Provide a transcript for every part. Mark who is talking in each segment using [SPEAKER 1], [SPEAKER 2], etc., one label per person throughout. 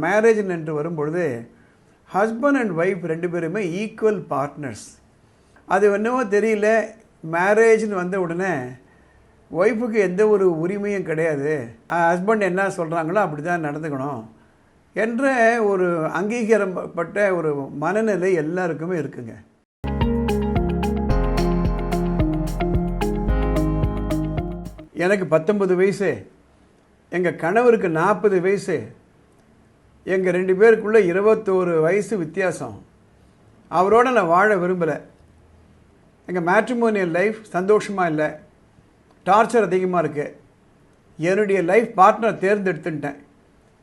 [SPEAKER 1] Marriage என்று வரும்பொழுது husband and wife ரெண்டு பேருமே ஈக்குவல் பார்ட்னர்ஸ். அது என்னவோ தெரியல, மேரேஜ்னு வந்த உடனே ஒய்ஃபுக்கு எந்த ஒரு உரிமையும் கிடையாது, ஹஸ்பண்ட் என்ன சொல்கிறாங்களோ அப்படி தான் நடந்துக்கணும் என்ற ஒரு அங்கீகாரப்பட்ட ஒரு மனநிலை எல்லாருக்குமே இருக்குங்க. எனக்கு 19 வயசு, எங்கள் கணவருக்கு 40 வயசு, எங்கள் ரெண்டு பேருக்குள்ளே 21 வயசு வித்தியாசம். அவரோட நான் வாழ விரும்பலை. எங்கள் மேட்ரிமோனியல் லைஃப் சந்தோஷமாக இல்லை, டார்ச்சர் அதிகமாக இருக்குது. என்னுடைய லைஃப் பார்ட்னர் தேர்ந்தெடுத்துட்டேன்,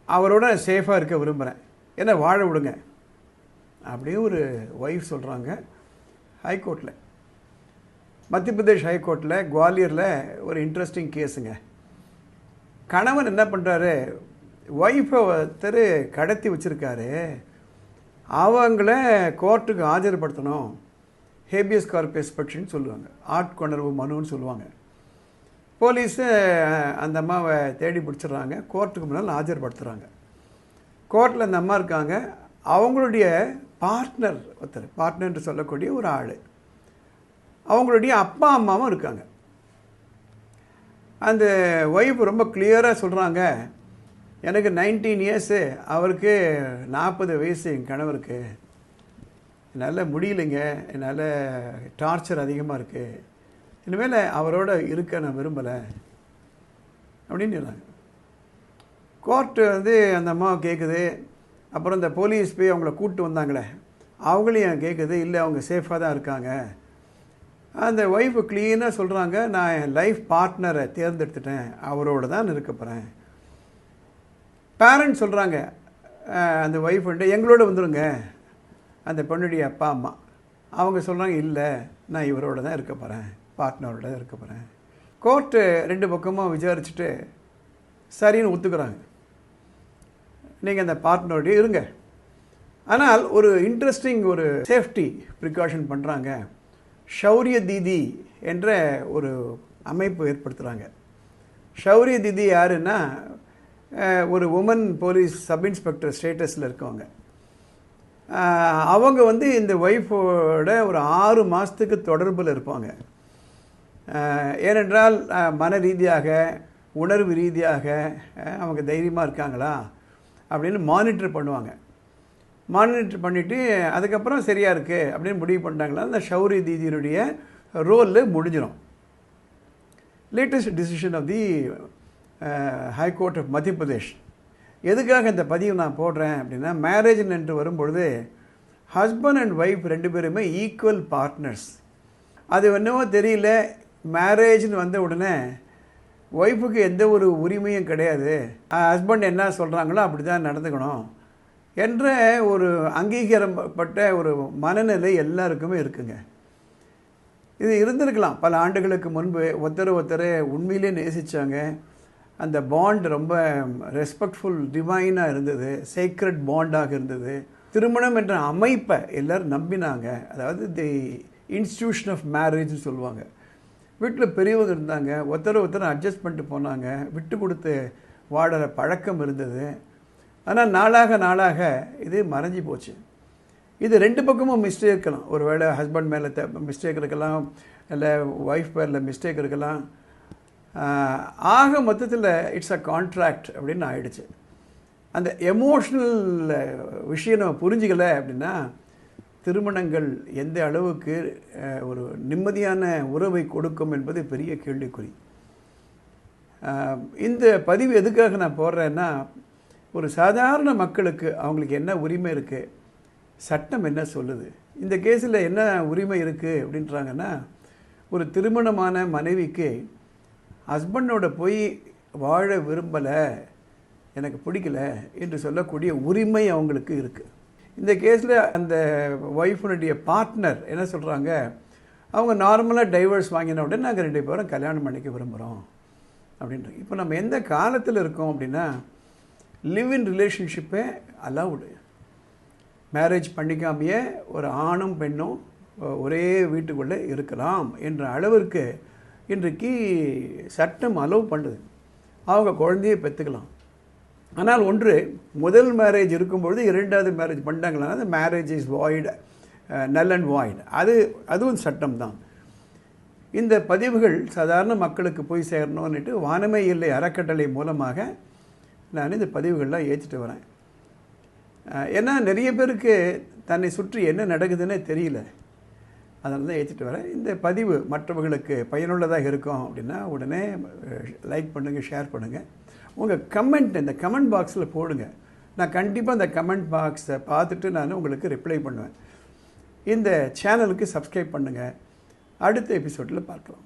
[SPEAKER 1] அவரோட நான் சேஃபாக இருக்க விரும்புகிறேன், என்ன வாழ விடுங்க அப்படியே ஒரு ஒய்ஃப் சொல்கிறாங்க. ஹைகோர்ட்டில், மத்திய பிரதேஷ் ஹைகோர்ட்டில் குவாலியரில் ஒரு இன்ட்ரெஸ்டிங் கேஸுங்க. கணவன் என்ன பண்ணுறாரு, ஒய்ஃபை ஒருத்தர் கடத்தி வச்சுருக்காரு, அவங்கள கோர்ட்டுக்கு ஆஜர்படுத்தணும், ஹேபியஸ் கார்பஸ் பெட்டிஷன் சொல்லுவாங்க, ஆட்கொணர்வு மனுன்னு சொல்லுவாங்க. போலீஸு அந்த அம்மாவை தேடி பிடிச்சிடுறாங்க, கோர்ட்டுக்கு முன்னால் ஆஜர்படுத்துகிறாங்க. கோர்ட்டில் அந்த அம்மா இருக்காங்க, அவங்களுடைய பார்ட்னர் ஒருத்தர், பார்ட்னர்ன்று சொல்லக்கூடிய ஒரு ஆள், அவங்களுடைய அப்பா அம்மாவும் இருக்காங்க. அந்த ஒய்ஃப் ரொம்ப கிளியராக சொல்கிறாங்க, எனக்கு 19 இயர்ஸு, அவருக்கு 40 வயசு, என் கணவருக்கு, என்னால் முடியலைங்க, என்னால் டார்ச்சர் அதிகமாக இருக்குது, இனிமேல் அவரோட இருக்க நான் விரும்பலை அப்படின்னு சொன்னாங்க. கோர்ட்டு அந்த அம்மாவை கேட்குது. அப்புறம் இந்த போலீஸ் போய் அவங்கள கூப்பிட்டு வந்தாங்களே, அவங்களையும் கேட்குது, இல்லை அவங்க சேஃபாக தான் இருக்காங்க. அந்த ஒய்ஃபு க்ளீனாக சொல்கிறாங்க, நான் என் லைஃப் பார்ட்னரை தேர்ந்தெடுத்துட்டேன், அவரோட தான் இருக்க போகிறேன். பேரண்ட்ஸ் சொல்கிறாங்க அந்த ஒய்ஃப் எங்களோட வந்துடுங்க, அந்த பெண்ணுடைய அப்பா அம்மா. அவங்க சொல்கிறாங்க, இல்லை நான் இவரோட தான் இருக்க போகிறேன், பார்ட்னரோட தான் இருக்க போகிறேன். கோர்ட்டு ரெண்டு பக்கமாக விசாரிச்சுட்டு சரின்னு ஒத்துக்கிறாங்க, நீங்கள் அந்த பார்ட்னரோடய இருங்க. ஆனால் ஒரு இன்ட்ரெஸ்டிங் ஒரு சேஃப்டி ப்ரிகாஷன் பண்ணுறாங்க. ஷௌரிய தீதி என்ற ஒரு அமைப்பு ஏற்படுத்துகிறாங்க. ஷௌரிய தீதி யாருன்னா, ஒரு உமன் போலீஸ் சப் இன்ஸ்பெக்டர் ஸ்டேட்டஸில் இருக்கவங்க. அவங்க இந்த ஒய்ஃபோட ஒரு 6 மாதத்துக்கு தொடர்பில் இருப்பாங்க. ஏனென்றால் மன ரீதியாக உணர்வு ரீதியாக அவங்க தைரியமாக இருக்காங்களா அப்படின்னு மானிட்டர் பண்ணுவாங்க. மானிட்டர் பண்ணிவிட்டு அதுக்கப்புறம் சரியாக இருக்குது அப்படின்னு முடிவு பண்ணிட்டாங்களா, அந்த ஷௌரிய தீதியினுடைய ரோல் முடிஞ்சிடும். Latest decision of the high court of Madhya Pradesh. எதுக்காக இந்த பதிவு நான் போடுறேன் அப்படின்னா, மேரேஜ் என்று வரும்பொழுது ஹஸ்பண்ட் அண்ட் ஒய்ஃப் ரெண்டு பேருமே ஈக்குவல் பார்ட்னர்ஸ். அது என்னவோ தெரியல, மேரேஜ்னு வந்த உடனே ஒய்ஃபுக்கு எந்த ஒரு உரிமையும் கிடையாது, ஹஸ்பண்ட் என்ன சொல்கிறாங்களோ அப்படி தான் நடந்துக்கணும் என்ற ஒரு அங்கீகாரப்பட்ட ஒரு மனநிலை எல்லாருக்குமே இருக்குங்க. இது இருந்திருக்கலாம் பல ஆண்டுகளுக்கு முன்பு, ஒருத்தர் உண்மையிலே நேசித்தாங்க, அந்த பாண்ட் ரொம்ப ரெஸ்பெக்ட்ஃபுல் டிவைனாக இருந்தது, சேக்ரெட் பாண்டாக இருந்தது. திருமணம் என்ற அமைப்பை எல்லோரும் நம்பினாங்க, அதாவது தி இன்ஸ்டிடியூஷன் ஆஃப் மேரேஜ்னு சொல்லுவாங்க. வீட்டில் பெரியவங்க இருந்தாங்க, ஒருத்தர் அட்ஜஸ்ட் பண்ணிட்டு போனாங்க, விட்டு கொடுத்து வாடுற பழக்கம் இருந்தது. ஆனால் நாளாக இது மறைஞ்சி போச்சு. இது ரெண்டு பக்கமும் மிஸ்டேக் இருக்கலாம், ஒரு வேளை ஹஸ்பண்ட் மேலே மிஸ்டேக் இருக்கலாம், இல்லை ஒய்ஃப் பேரில் மிஸ்டேக் இருக்கலாம். ஆக மொத்தத்தில் இட்ஸ் அ கான்ட்ராக்ட் அப்படின்னு ஆயிடுச்சு. அந்த எமோஷ்னல் விஷயம் நம்ம புரிஞ்சிக்கலை அப்படின்னா, திருமணங்கள் எந்த அளவுக்கு ஒரு நிம்மதியான உறவை கொடுக்கும் என்பது பெரிய கேள்விக்குறி. இந்த பதிவு எதுக்காக நான் போடுறேன்னா, ஒரு சாதாரண மக்களுக்கு அவங்களுக்கு என்ன உரிமை இருக்குது, சட்டம் என்ன சொல்லுது, இந்த கேஸில் என்ன உரிமை இருக்குது அப்படின்றாங்கன்னா, ஒரு திருமணமான மனைவிக்கு ஹஸ்பண்டோட போய் வாழ விரும்பலை, எனக்கு பிடிக்கல என்று சொல்லக்கூடிய உரிமை அவங்களுக்கு இருக்குது. இந்த கேஸில் அந்த ஒய்ஃபுனுடைய பார்ட்னர் என்ன சொல்கிறாங்க, அவங்க நார்மலாக டைவர்ஸ் வாங்கின உடனே நாங்கள் ரெண்டு பேரும் கல்யாணம் பண்ணிக்க விரும்புகிறோம் அப்படின்றாங்க. இப்போ நம்ம எந்த காலத்தில் இருக்கோம் அப்படின்னா, லிவ் இன் ரிலேஷன்ஷிப்பே அலவுடு. மேரேஜ் பண்ணிக்காமையே ஒரு ஆணும் பெண்ணும் ஒரே வீட்டுக்குள்ளே இருக்கலாம் என்ற அளவிற்கு இன்றைக்கு சட்டம் அலோவ் பண்ணுது. அவங்க குழந்தையை பெற்றுக்கலாம். ஆனால் ஒன்று, முதல் மேரேஜ் இருக்கும்பொழுது இரண்டாவது மேரேஜ் பண்ணிட்டாங்களா அந்த மேரேஜ் இஸ் வாய்டு, நல் அண்ட் வாய்டு. அதுவும் சட்டம் தான். இந்த பதிவுகள் சாதாரண மக்களுக்கு போய் சேரணும்னுட்டு வானமே இல்லை அறக்கட்டளை மூலமாக நான் இந்த பதிவுகள்லாம் ஏற்றிட்டு வரேன். ஏன்னா நிறைய பேருக்கு தன்னை சுற்றி என்ன நடக்குதுன்னே தெரியல, அதனால தான் ஏற்றிட்டு வரேன். இந்த பதிவு மற்றவர்களுக்கு பயனுள்ளதாக இருக்கும் அப்படின்னா உடனே லைக் பண்ணுங்கள், ஷேர் பண்ணுங்கள். உங்கள் கமெண்ட் இந்த கமெண்ட் பாக்ஸில் போடுங்க. நான் கண்டிப்பாக அந்த கமெண்ட் பாக்ஸை பார்த்துட்டு நான் உங்களுக்கு ரிப்ளை பண்ணுவேன். இந்த சேனலுக்கு சப்ஸ்கிரைப் பண்ணுங்கள். அடுத்த எபிசோடில் பார்க்கலாம்.